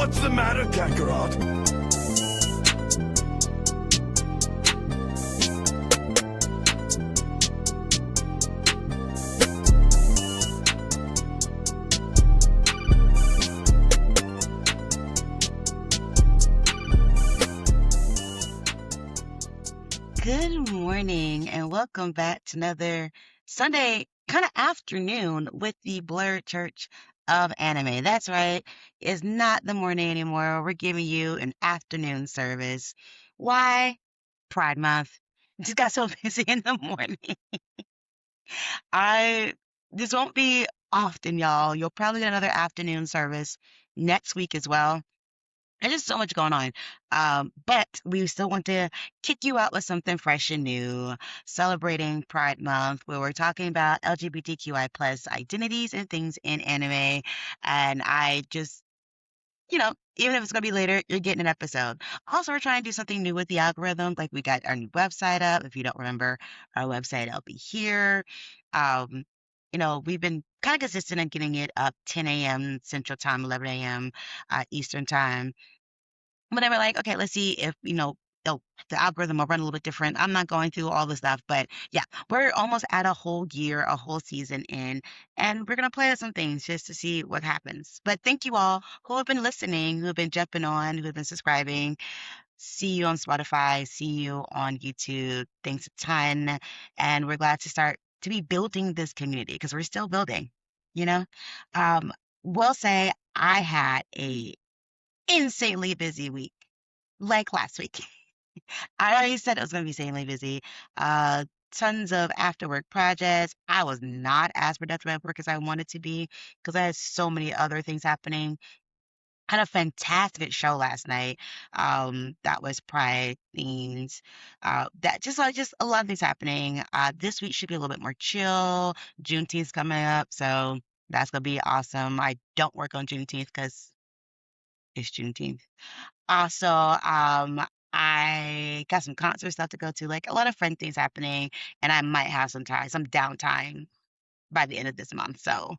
What's the matter, Kakarot? Good morning and welcome back to another Sunday kind of afternoon with the Blurred Church of Anime. That's right, it's not the morning anymore. We're giving you an afternoon service. Why? Pride Month. Just got so busy in the morning. I This won't be often, y'all. You'll probably get another afternoon service next week as well. There's just so much going on. But we still want to kick you out with something fresh and new, celebrating Pride Month, where we're talking about LGBTQI plus identities and things in anime. And I just, even if it's gonna be later, you're getting an episode. Also, we're trying to do something new with the algorithm. Like we got our new website up. If you don't remember our website, it'll be here. Um, we've been kind of consistent in getting it up 10 a.m. Central Time, 11 a.m. Eastern Time. But they were like, okay, let's see if, the, the algorithm will run a little bit different. I'm not going through all the stuff, but yeah, we're almost at a whole year, a whole season in, and we're going to play with some things just to see what happens. But thank you all who have been listening, who have been jumping on, who have been subscribing. See you on Spotify, see you on YouTube. Thanks a ton. And we're glad to start to be building this community because we're still building, you know? Um, will say I had a insanely busy week, like last week. I already said it was going to be insanely busy. Uh, Tons of after work projects. I was not as productive at work as I wanted to be because I had so many other things happening. Had a fantastic show last night. That was Pride themes. That just a lot of things happening. This week should be a little bit more chill. Juneteenth's coming up, so that's gonna be awesome. I don't work on Juneteenth because it's Juneteenth. Also, I got some concert stuff to go to, like a lot of fun things happening, and I might have some downtime by the end of this month. So,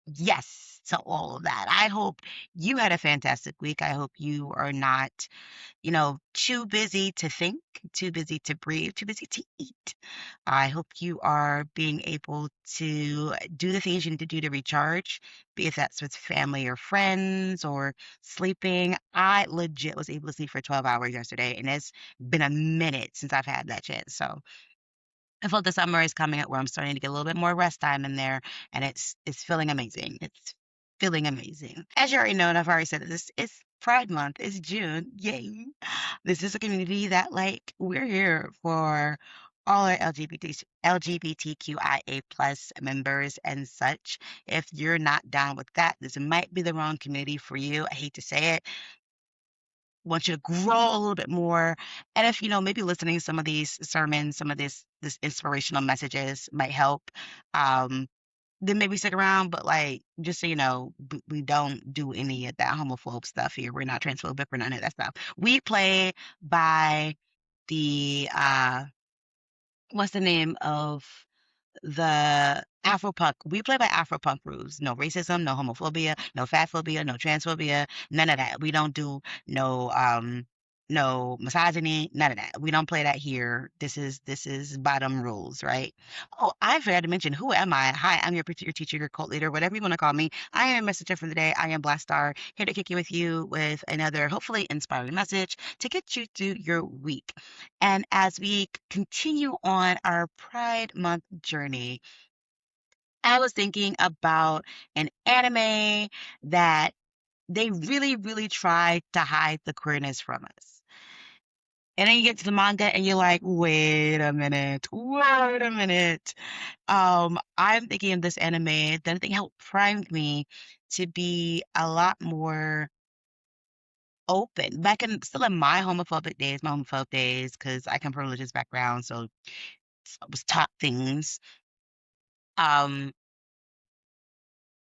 yes to all of that. I hope you had a fantastic week. I hope you are not too busy to think, too busy to breathe, too busy to eat. I hope you are being able to do the things you need to do to recharge, be if that's with family or friends or sleeping. I legit was able to sleep for 12 hours yesterday, and it's been a minute since I've had that chance. So I feel the summer is coming up where I'm starting to get a little bit more rest time in there, and it's feeling amazing. It's feeling amazing. As you already know, and I've already said this, it's Pride Month. It's June. Yay. This is a community that we're here for all our LGBTQIA plus members and such. If you're not down with that, this might be the wrong community for you. I hate to say it. Want you to grow a little bit more. And if, maybe listening to some of these sermons, some of this inspirational messages might help. Um, then maybe stick around, but just so you know, we don't do any of that homophobe stuff here. We're not transphobic, we're none of that stuff. We play by the what's the name of the Afropunk. We play by Afropunk rules. No racism, no homophobia, no fatphobia, no transphobia, none of that. We don't do no misogyny, none of that. We don't play that here. This is bottom rules, right? Oh, I forgot to mention, who am I? Hi, I'm your teacher, your cult leader, whatever you want to call me. I am a messenger for the day. I am Blast Star, here to kick you with you with another hopefully inspiring message to get you through your week. And as we continue on our Pride Month journey, I was thinking about an anime that they really, really try to hide the queerness from us. And then you get to the manga and you're like, wait a minute, wait a minute. I'm thinking of this anime that I think helped prime me to be a lot more open. Back in still in my homophobic days, my homophobic days, because I come from a religious background, so I was taught things. Um,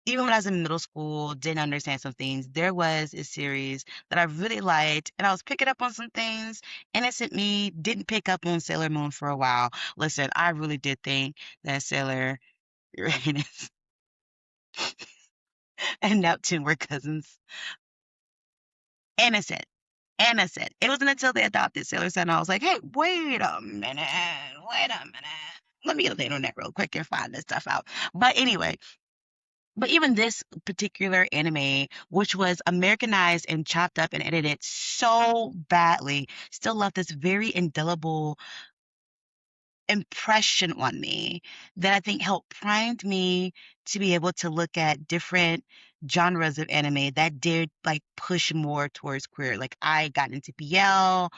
Even when I was in middle school, didn't understand some things. There was a series that I really liked, and I was picking up on some things. Innocent me didn't pick up on Sailor Moon for a while. Listen, I really did think that Sailor Uranus and Neptune were cousins. innocent, innocent. It wasn't until they adopted Sailor Sun I was like, hey, wait a minute. Let me get on the internet real quick and find this stuff out. But anyway, but even this particular anime, which was Americanized and chopped up and edited so badly, still left this very indelible impression on me that I think helped primed me to be able to look at different genres of anime that did like push more towards queer. Like I got into BL,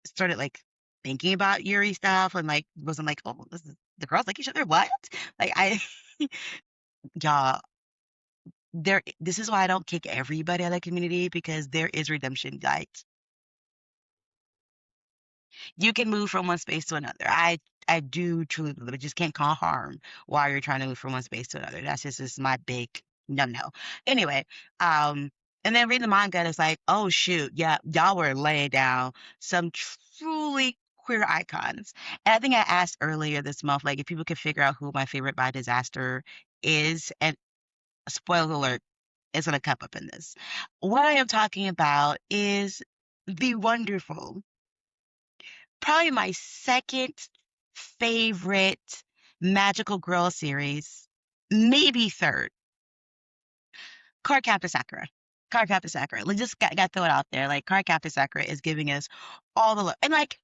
started like thinking about Yuri stuff and like wasn't like, oh, this is the girls like each other. What? Like I y'all, there this is why I don't kick everybody out of the community because there is redemption. Like you can move from one space to another. I do truly believe it. Just can't cause harm while you're trying to move from one space to another. That's just my big no. Anyway, um, and then reading the manga, and it's like, oh shoot, yeah, y'all were laying down some truly queer icons. And I think I asked earlier this month, like, if people could figure out who my favorite by disaster is, and spoiler alert, it's gonna come up in this. What I am talking about is the wonderful, probably my second favorite magical girl series, maybe third, Cardcaptor Sakura. Cardcaptor Sakura. Like, just got to throw it out there. Like, Cardcaptor Sakura is giving us all the love. And, like,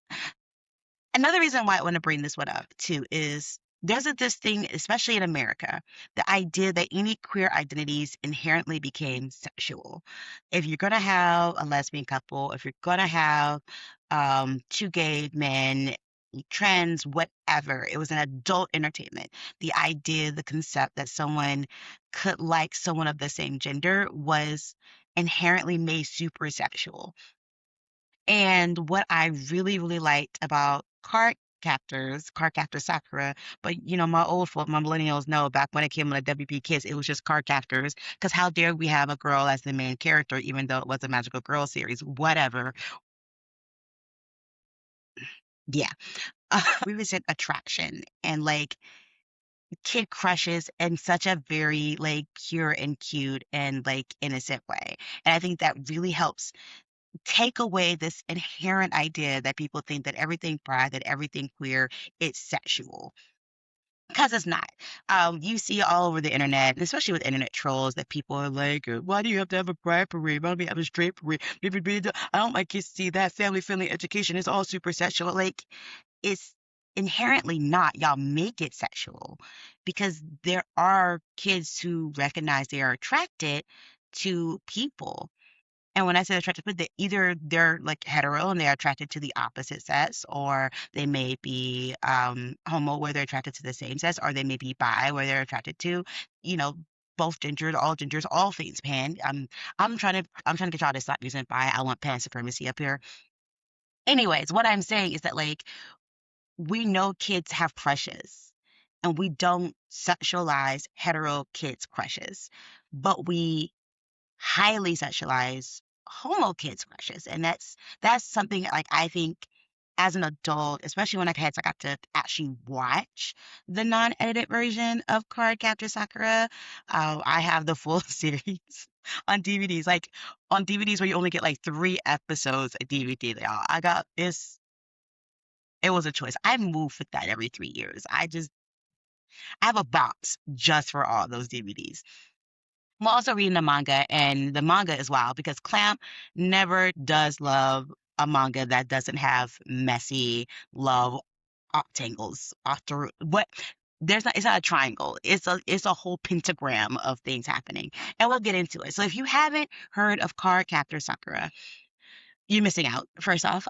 another reason why I want to bring this one up too is there's this thing, especially in America, the idea that any queer identities inherently became sexual. If you're gonna have a lesbian couple, if you're gonna have two gay men, trans, whatever, it was an adult entertainment. The idea, the concept that someone could like someone of the same gender was inherently made super sexual. And what I really, really liked about Card Captor Sakura, but my old folk, my millennials know back when it came on the WB Kids, it was just Card Captors. Because how dare we have a girl as the main character, even though it was a magical girl series, whatever. Yeah. Represent attraction and like kid crushes in such a very like pure and cute and like innocent way. And I think that really helps take away this inherent idea that people think that everything pride, that everything queer, it's sexual. Because it's not. You see all over the internet, and especially with internet trolls, that people are like, why do you have to have a pride parade? Why don't we have a straight parade? Blah, blah, blah, blah. I don't like kids to see that family friendly education. It's all super sexual. Like, it's inherently not. Y'all make it sexual because there are kids who recognize they are attracted to people, and when I say attracted, but either they're like hetero and they're attracted to the opposite sex, or they may be homo where they're attracted to the same sex, or they may be bi where they're attracted to, you know, both genders, all things pan. I'm trying to get y'all to stop using bi. I want pan supremacy up here. Anyways, what I'm saying is that like we know kids have crushes, and we don't sexualize hetero kids' crushes, but we highly sexualized homo kids crushes, and that's something like I think as an adult, especially when I got to actually watch the non-edited version of Cardcaptor Sakura. I have the full series on DVDs, like on DVDs where you only get like 3 episodes a DVD. I got this. It was a choice. I move with that every 3 years. I have a box just for all those DVDs. I'm also reading the manga, and the manga is wild because Clamp never does love a manga that doesn't have messy love octangles. Octo what there's not it's not a triangle. It's a whole pentagram of things happening. And we'll get into it. So if you haven't heard of Card Captor Sakura, you're missing out, first off.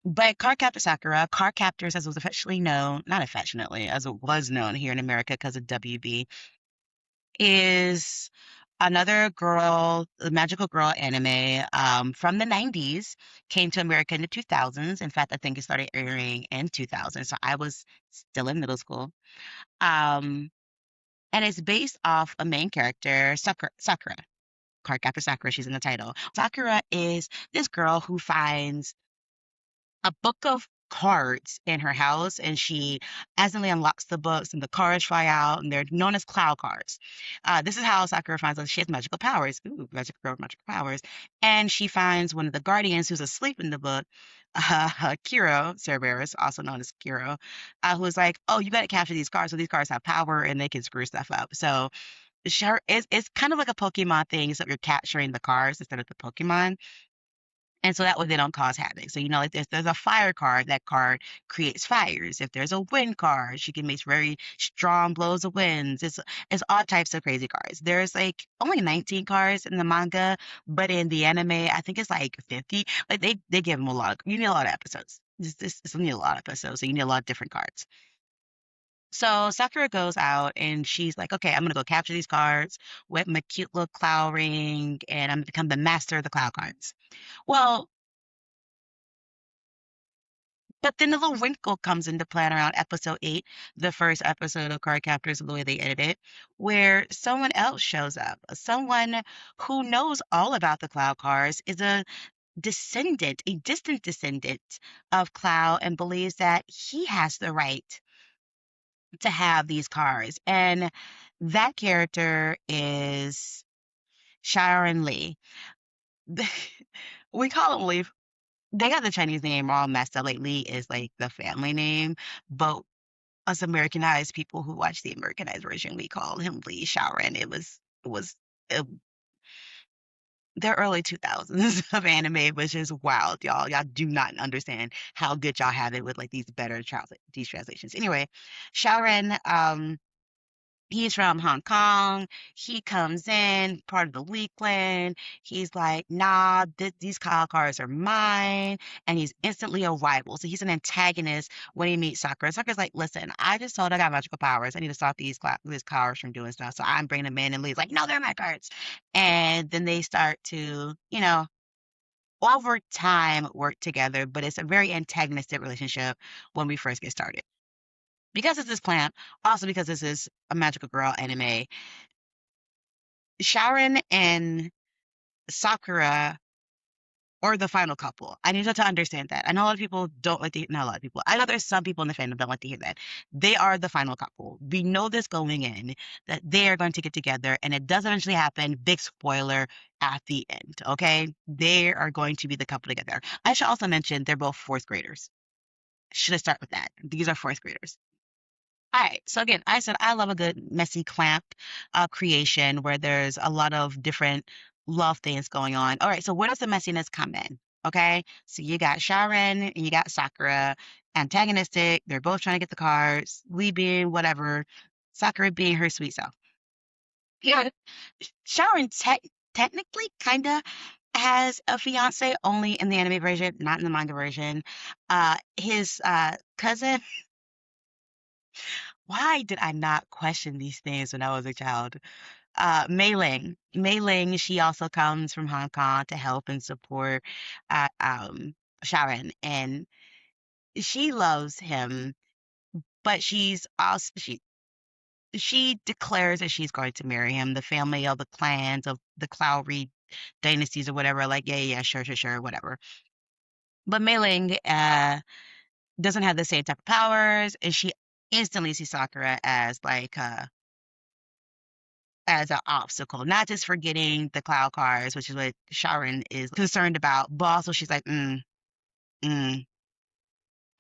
But Card Captor Sakura, Card Captors as it was affectionately known, not affectionately, as it was known here in America because of WB, is another girl, a magical girl anime from the 90s, came to America in the 2000s. In fact, I think it started airing in 2000. So I was still in middle school. Um, and it's based off a main character, Sakura. Cardcaptor Sakura, she's in the title. Sakura is this girl who finds a book of cards in her house, and she accidentally unlocks the books and the cards fly out, and they're known as cloud cards. This is how Sakura finds out she has magical powers. Ooh, magical girl with magical powers. And she finds one of the guardians who's asleep in the book, Kiro Cerberus, also known as Kiro, who's like, oh, you got to capture these cards, so these cards have power and they can screw stuff up. So sure, it's kind of like a Pokemon thing, except you're capturing the cards instead of the Pokemon. And so that way they don't cause havoc. So, like there's a fire card, that card creates fires. If there's a wind card, she can make very strong blows of winds. It's all types of crazy cards. There's like only 19 cards in the manga, but in the anime, I think it's like 50. Like they give them a lot. You need a lot of episodes. It's you need a lot of episodes, so you need a lot of different cards. So Sakura goes out and she's like, okay, I'm gonna go capture these cards with my cute little cloud ring, and I'm gonna become the master of the cloud cards. Well, but then a little wrinkle comes into play around episode 8, the first episode of Cardcaptors, the way they edit it, where someone else shows up. Someone who knows all about the Cloud Cars is a descendant, a distant descendant of Cloud, and believes that he has the right to have these cars. And that character is Sharon Lee. We call him Lee. They got the Chinese name all messed up. Like Lee is like the family name, but us Americanized people who watch the Americanized version, we call him Lee Shaoran. It was uh, the early 2000s of anime, which is wild, y'all. Y'all do not understand how good y'all have it with like these translations. Anyway, Shaoran, he's from Hong Kong. He comes in, part of the Weekland. He's like, nah, these Kyle cars are mine. And he's instantly a rival. So he's an antagonist when he meets Sakura. Sakura's like, listen, I just told I got magical powers. I need to stop these cars from doing stuff. So I'm bringing them in. And Lee's like, no, they're my cards. And then they start to, over time work together. But it's a very antagonistic relationship when we first get started. Because it's this plant, also because this is a magical girl anime, Sharon and Sakura are the final couple. I need you to understand that. I know a lot of people don't like to hear, not a lot of people. I know there's some people in the fandom don't like to hear that. They are the final couple. We know this going in, that they are going to get together, and it does eventually happen. Big spoiler at the end, okay? They are going to be the couple together. I should also mention they're both fourth graders. Should I start with that? These are fourth graders. All right. So again, I said I love a good messy clamp creation where there's a lot of different love things going on. All right. So where does the messiness come in? Okay. So you got Sharon and you got Sakura, antagonistic. They're both trying to get the cards. Lee being whatever, Sakura being her sweet self. Yeah. Sharon technically kind of has a fiance only in the anime version, not in the manga version. His cousin. Why did I not question these things when I was a child? Mei Ling. Mei Ling, she also comes from Hong Kong to help and support Sharon, and she loves him, but she declares that she's going to marry him. The family of the clans of the Clowry dynasties or whatever, are like, yeah, yeah, sure, sure, sure, whatever. But Mei Ling doesn't have the same type of powers, and she instantly sees Sakura as an obstacle, not just for getting the cloud cars, which is what Sharon is concerned about, but also she's like, mm,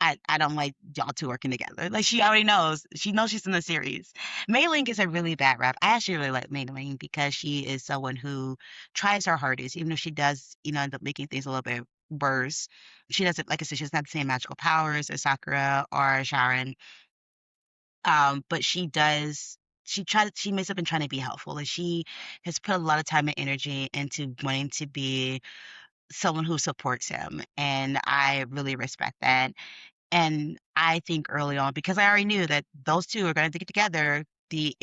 I don't like y'all two working together. Like she already knows. She knows she's in the series. Mei Ling gets a really bad rap. I actually really like Mei Ling because she is someone who tries her hardest, even if she does, end up making things a little bit worse. She doesn't, like I said, she doesn't have the same magical powers as Sakura or Sharon. But she makes up in trying to be helpful. Like she has put a lot of time and energy into wanting to be someone who supports him. And I really respect that. And I think early on, because I already knew that those two are going to get together, the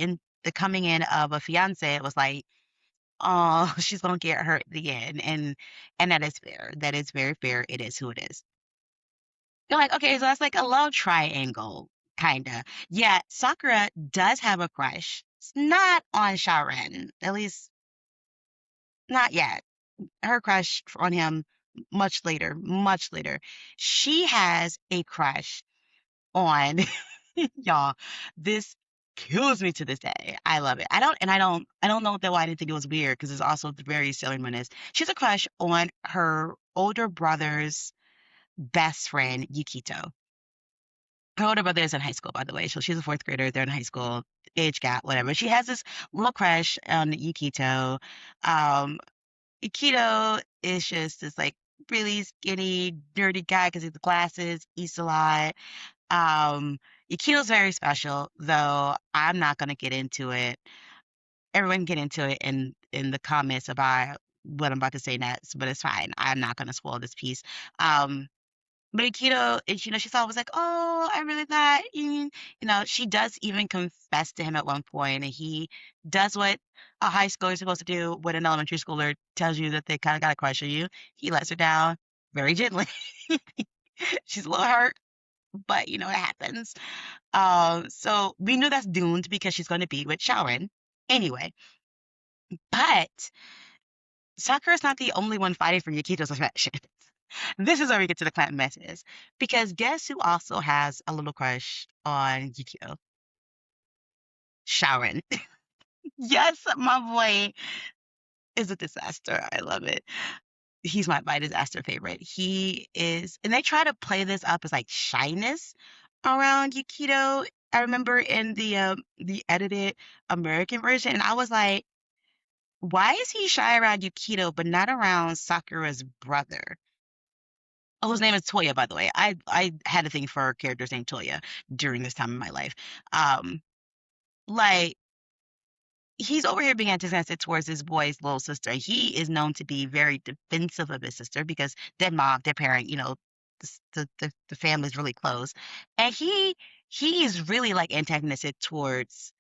coming in of a fiance, it was like, oh, she's gonna get hurt at the end. And that is fair. That is very fair. It is who it is. You're like, okay, so that's like a love triangle, kinda. Yeah, Sakura does have a crush. It's not on Sharon, at least not yet. Her crush on him much later, she has a crush on y'all. This kills me to this day. I love it. I don't know why I didn't think it was weird because it's also very Sailor Moon is. She has a crush on her older brother's best friend, Yukito. Her older brother is in high school, by the way. So she's a fourth grader. They're in high school, age gap, whatever. She has this little crush on Yukito. Um, Yukito is just this like really skinny, dirty guy because he has glasses, eats a lot. Yukito's very special, though I'm not gonna get into it. Everyone get into it in the comments about what I'm about to say next, but it's fine. I'm not gonna spoil this piece. Um, but Aikido, she thought was like, oh, I really thought, she does even confess to him at one point, and he does what a high schooler is supposed to do when an elementary schooler tells you that they kind of got a crush on you. He lets her down very gently. She's a little hurt, but it happens. So we knew that's doomed because she's going to be with Shaoran anyway. But Sakura's not the only one fighting for Yukito's affection. This is where we get to the clan messes. Because guess who also has a little crush on Yukio? Shaoran. Yes, my boy is a disaster. I love it. He's my disaster favorite. He is, and they try to play this up as like shyness around Yukito. I remember in the edited American version, and I was like, why is he shy around Yukito but not around Sakura's brother? Oh, his name is Toya, by the way. I had a thing for characters named Toya during this time in my life. Um, like he's over here being antagonistic towards his boy's little sister. He is known to be very defensive of his sister because their mom, their parent, the family's really close, and he is really like antagonistic towards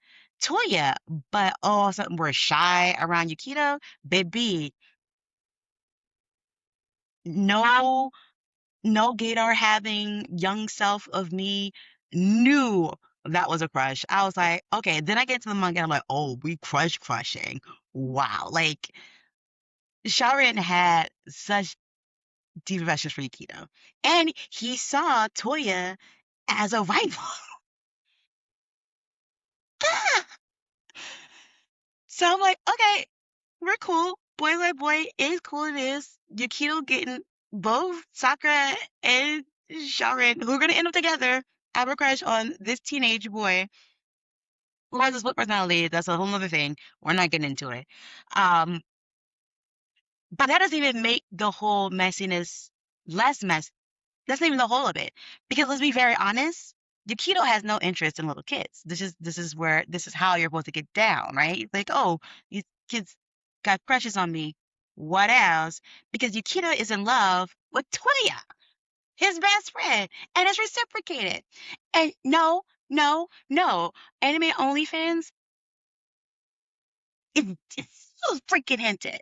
Toya. But oh, something we're shy around Yukito, baby. No, no gaydar having young self of me knew that was a crush. I was like, okay. Then I get to the manga and I'm like, oh, we crushing. Wow. Like Shaoran had such deep affections for Yukito. And he saw Toya as a rival. So I'm like, okay, we're cool. Boy like boy, it is cool it is. Yukito getting both Sakura and Shaoran, who are gonna end up together, have a crush on this teenage boy who has a split personality. That's a whole other thing. We're not getting into it. Um, but that doesn't even make the whole messiness less mess. That's not even the whole of it. Because let's be very honest, Yukito has no interest in little kids. This is how you're supposed to get down, right? Like, oh, these kids got crushes on me. What else? Because Yukito is in love with Toya, his best friend, and it's reciprocated. And no, no, no. Anime OnlyFans, it's so freaking hinted.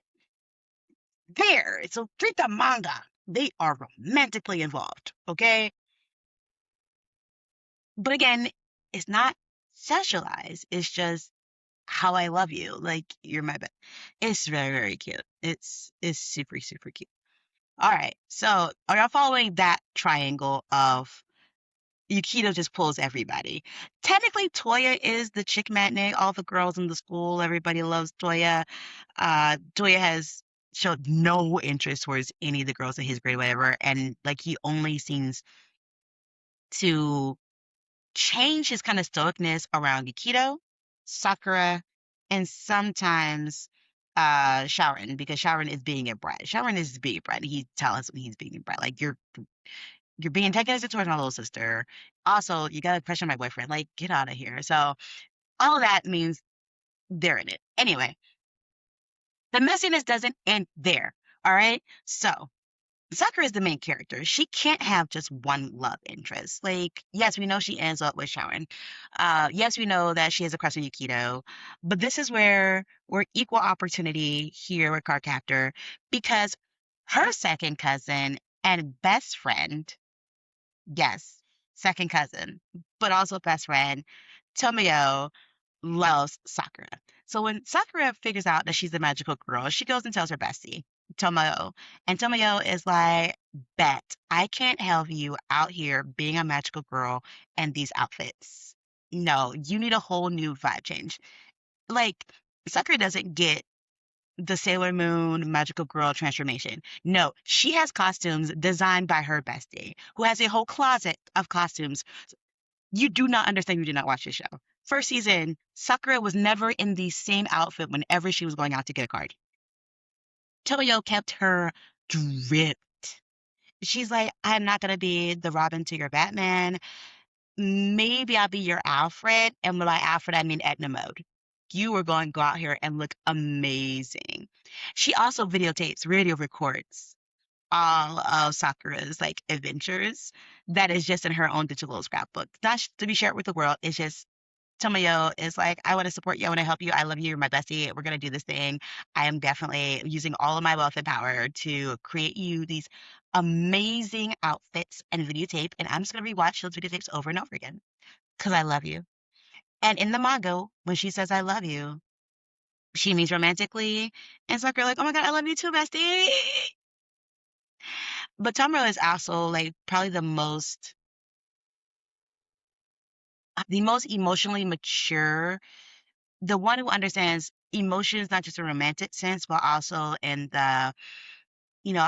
There, so treat the manga. They are romantically involved, okay? But again, it's not sexualized. It's just how I love you. Like you're my best. It's very, very cute. It's super, super cute. All right. So are y'all following that triangle of Yukito just pulls everybody? Technically, Toya is the chick matinee. All the girls in the school, everybody loves Toya. Toya has showed no interest towards any of the girls in his grade, whatever, and like he only seems to change his kind of stoicness around Yukito, Sakura, and sometimes Shaoran, because Shaoran is being a brat. Shaoran is being a brat. He tells us when he's being a brat. Like you're being antagonistic towards my little sister. Also, you got to question my boyfriend. Like, get out of here. So all of that means they're in it. Anyway, the messiness doesn't end there. All right. So Sakura is the main character. She can't have just one love interest. Like, yes, we know she ends up with Sharon. Yes, we know that she has a crush on Yukito. But this is where we're equal opportunity here with Cardcaptor because her second cousin and best friend, yes, second cousin, but also best friend, Tomio, loves Sakura. So when Sakura figures out that she's a magical girl, she goes and tells her bestie. Tomoyo. And Tomoyo is like, bet I can't have you out here being a magical girl and these outfits. No, you need a whole new vibe change. Like, Sakura doesn't get the Sailor Moon magical girl transformation. No, she has costumes designed by her bestie, who has a whole closet of costumes. You do not understand. You did not watch this show. First season, Sakura was never in the same outfit whenever she was going out to get a card. Tomoyo kept her dripped. She's like, I'm not gonna be the Robin to your Batman. Maybe I'll be your Alfred, and by Alfred I mean Edna mode. You are going to go out here and look amazing. She also videotapes, radio records all of Sakura's like adventures. That is just in her own digital scrapbook, not to be shared with the world. It's just Tomoyo is like, I want to support you. I want to help you. I love you. You're my bestie. We're going to do this thing. I am definitely using all of my wealth and power to create you these amazing outfits and videotape. And I'm just going to rewatch those videotapes over and over again because I love you. And in the manga, when she says, I love you, she means romantically. And Sakura like, oh my God, I love you too, bestie. But Tomura is also like probably the most emotionally mature, the one who understands emotions not just in a romantic sense, but also in the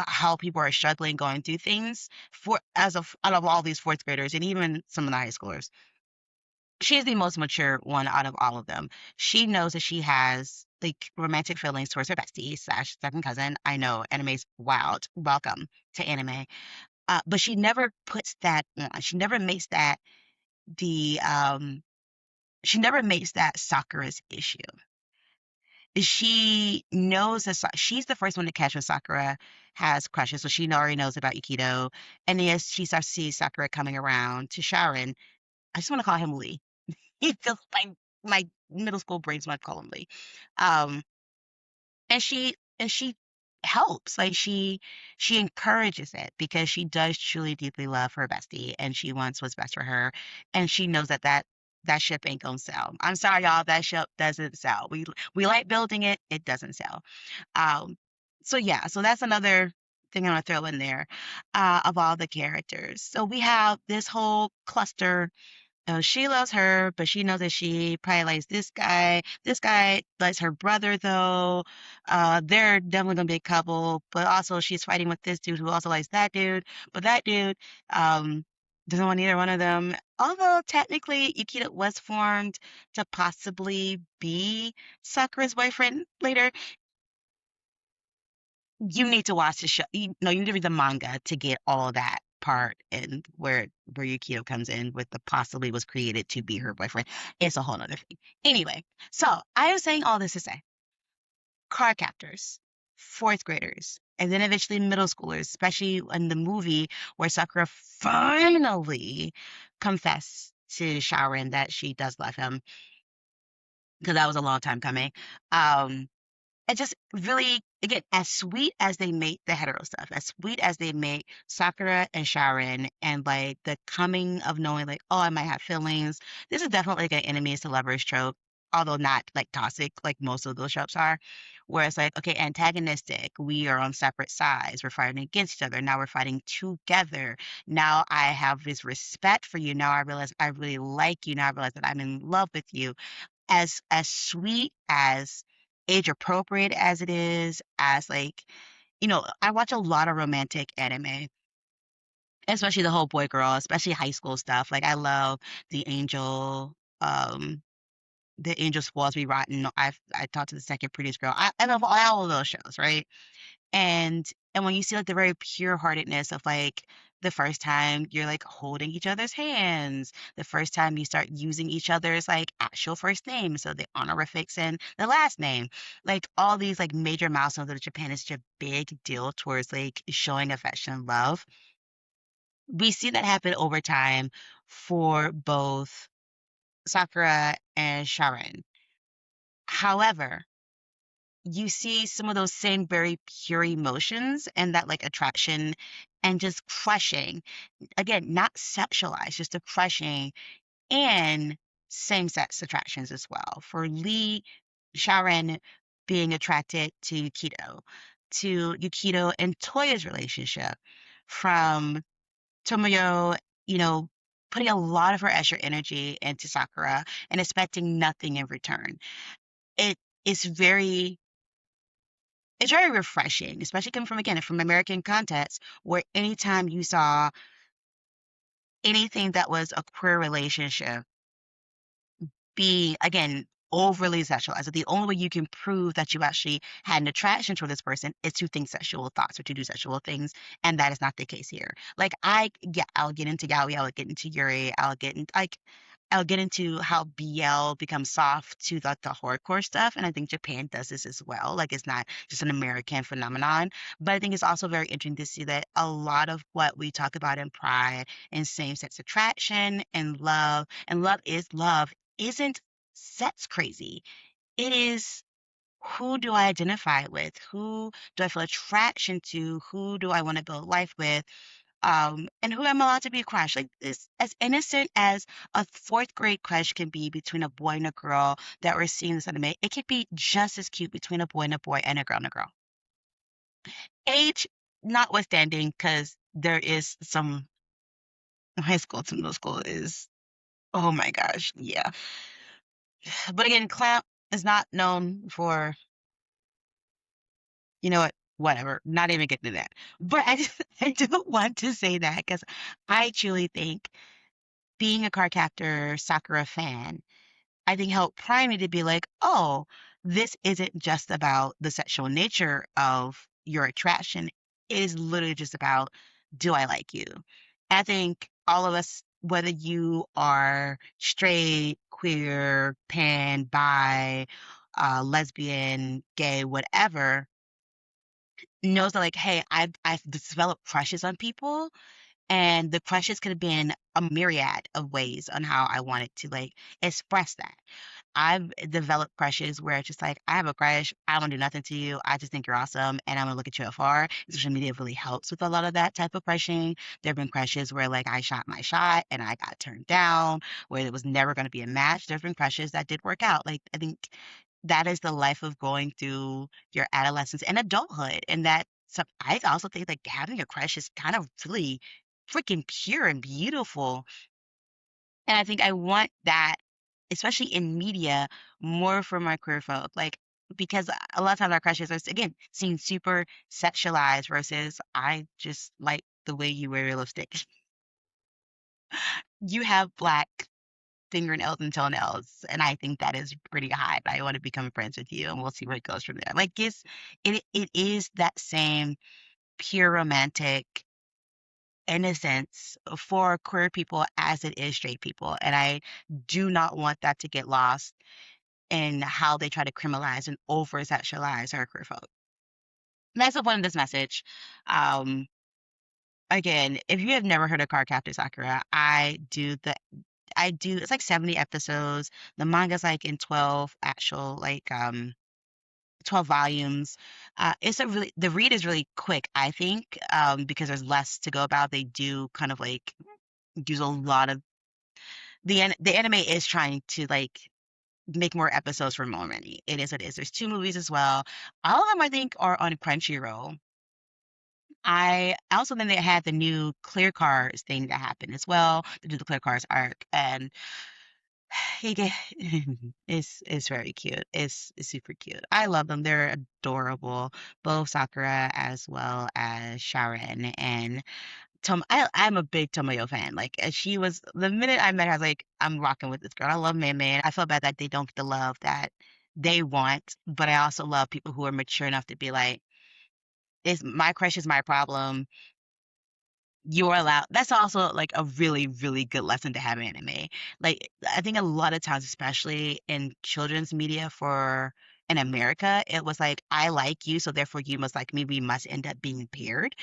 how people are struggling going through things for as of out of all these fourth graders and even some of the high schoolers. She's the most mature one out of all of them. She knows that she has like romantic feelings towards her bestie slash second cousin. I know anime's wild. Welcome to anime. But she never puts that on. The she never makes that Sakura's issue. She knows that she's the first one to catch when Sakura has crushes, so she already knows about Yukito. And as she starts to see Sakura coming around to Sharon, I just want to call him Lee. He feels like my middle school brains might call him Lee. Um, and she helps, like she encourages it because she does truly deeply love her bestie and she wants what's best for her, and she knows that ship ain't gonna sell. I'm sorry, y'all, that ship doesn't sell. We like building it, it doesn't sell. um so yeah, so that's another thing I'm gonna throw in there, of all the characters. So we have this whole cluster. She loves her, but she knows that she probably likes this guy. This guy likes her brother, though. They're definitely gonna be a couple, but also she's fighting with this dude who also likes that dude. But that dude um, doesn't want either one of them. Although technically, Yukito was formed to possibly be Sakura's boyfriend later. You need to watch the show. No, you need to read the manga to get all of that part and where Yukio comes in with the possibly was created to be her boyfriend. It's a whole other thing. Anyway, so I am saying all this to say card captors, fourth graders, and then eventually middle schoolers, especially in the movie where Sakura finally confessed to Shaoran that she does love him, because that was a long time coming. Um, and just really, again, as sweet as they make the hetero stuff, as sweet as they make Sakura and Sharon, and like the coming of knowing, like, oh, I might have feelings. This is definitely like an enemies to lovers trope, although not like toxic like most of those tropes are. Where it's like, okay, antagonistic, we are on separate sides, we're fighting against each other, now we're fighting together. Now I have this respect for you. Now I realize I really like you. Now I realize that I'm in love with you. As sweet, as age appropriate as it is, as like, I watch a lot of romantic anime, especially the whole boy girl, especially high school stuff. Like I love the angel, um, the angel spoils me rotten. I talked to the second prettiest girl. I love all of those shows, right? And when you see like the very pure heartedness of like the first time you're like holding each other's hands, the first time you start using each other's like actual first name, so the honorifics and the last name, like all these like major milestones that Japan is such a big deal towards like showing affection and love. We see that happen over time for both Sakura and Sharon. However, you see some of those same very pure emotions and that like attraction and just crushing, again, not sexualized, just a crushing and same-sex attractions as well. For Lee, Sharon being attracted to Keto. to Yukito and Toya's relationship, from Tomoyo, you know, putting a lot of her extra energy into Sakura and expecting nothing in return. It is very it's very refreshing, especially coming from, again, from American context, where anytime you saw anything that was a queer relationship be, again, overly sexualized. So the only way you can prove that you actually had an attraction for this person is to think sexual thoughts or to do sexual things, and that is not the case here. Like, yeah, I'll get into yaoi, I'll get into yuri, I'll get into how BL becomes soft to the hardcore stuff, and I think Japan does this as well. Like, it's not just an American phenomenon, but I think it's also very interesting to see that a lot of what we talk about in Pride and same-sex attraction and love is love, isn't sex crazy. It is, who do I identify with? Who do I feel attraction to? Who do I want to build life with? And who I'm allowed to be a crush. Like, it's as innocent as a fourth grade crush can be between a boy and a girl that we're seeing this anime. It could be just as cute between a boy and a girl and a girl. Age notwithstanding, because there is some high school to middle school is, oh my gosh, yeah. But again, Clamp is not known for, you know what, whatever, not even getting to that. But I do want to say that because I truly think being a Cardcaptor Sakura fan, I think helped prime me to be like, oh, this isn't just about the sexual nature of your attraction. It is literally just about, do I like you? I think all of us, whether you are straight, queer, pan, bi, lesbian, gay, whatever, knows that, like, hey, I've developed crushes on people, and the crushes could have been a myriad of ways on how I wanted to, like, express that. I've developed crushes where it's just like, I have a crush, I don't do nothing to you, I just think you're awesome, and I'm gonna look at you afar. Social media really helps with a lot of that type of crushing. There have been crushes where, like, I shot my shot and I got turned down, where it was never gonna be a match. There have been crushes that did work out. Like, I think that is the life of going through your adolescence and adulthood, and that, so I also think, like, having a crush is kind of really freaking pure and beautiful. And I think I want that, especially in media, more for my queer folk. Like, because a lot of times our crushes are, again, seen super sexualized versus, I just like the way you wear your lipstick. You have black fingernails and toenails, and I think that is pretty hot. I want to become friends with you, and we'll see where it goes from there. Like, it is that same pure romantic innocence for queer people as it is straight people. And I do not want that to get lost in how they try to criminalize and over sexualize our queer folk. And that's the point of this message. Um, Again, if you have never heard of Cardcaptor Sakura, I do, it's like 70 episodes. The manga's like in 12 actual, like, 12 volumes. It's a really, the read is really quick, I think, because there's less to go about. They do kind of like use a lot of the anime is trying to, like, make more episodes for more money. It is what it is. There's two movies as well. All of them, I think, are on Crunchyroll. I also then they had the new Clear Cars thing that happened as well. They do the Clear Cars arc, and he get it's very cute. It's super cute. I love them. They're adorable. Both Sakura as well as Sharon and I'm a big Tomoyo fan. Like, she was, the minute I met her, I was like, I'm rocking with this girl. I love Man Man. I feel bad that they don't get the love that they want, but I also love people who are mature enough to be like, it's my crush is my problem. You're allowed. That's also like a really, really good lesson to have in anime. Like, I think a lot of times, especially in children's media for in America, it was like, I like you, so therefore you must like me. We must end up being paired.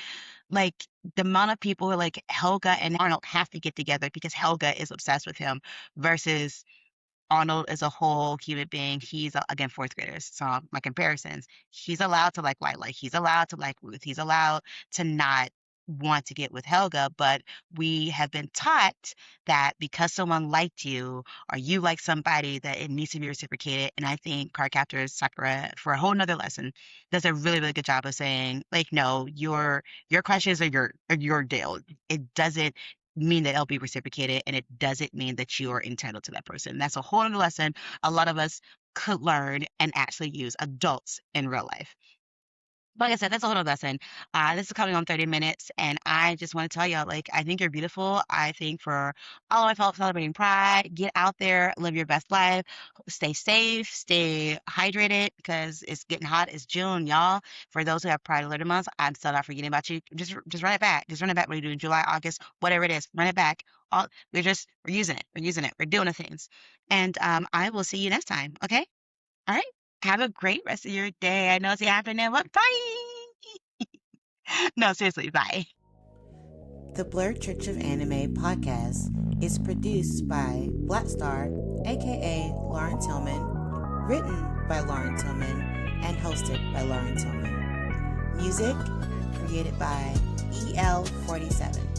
Like, the amount of people who are like, Helga and Arnold have to get together because Helga is obsessed with him, versus Arnold is a whole human being. He's again, fourth graders. So my comparisons, he's allowed to like Light, he's allowed to like Ruth, he's allowed to not. want to get with Helga, but we have been taught that because someone liked you or you like somebody that it needs to be reciprocated. And I think Cardcaptor Sakura, for a whole nother lesson, does a really, really good job of saying, like, no, your crushes are your deal. It doesn't mean that it'll be reciprocated, and it doesn't mean that you are entitled to that person. That's a whole other lesson a lot of us could learn and actually use, adults in real life. Like I said, that's a whole other lesson. This is coming on 30 minutes, and I just want to tell y'all, like, I think you're beautiful. I think for all of my folks celebrating Pride, get out there, live your best life, stay safe, stay hydrated, because it's getting hot. It's June, y'all. For those who have Pride Alert Month, I'm still not forgetting about you. Just run it back. Just run it back. What do you do? July, August, whatever it is, run it back. All we're using it. We're using it. We're doing the things. And I will see you next time. Okay. All right. Have a great rest of your day. I know it's the afternoon, but bye. No, seriously, bye. The Blurred Church of Anime podcast is produced by Black Star, aka Lauren Tillman, written by Lauren Tillman, and hosted by Lauren Tillman. Music created by EL47.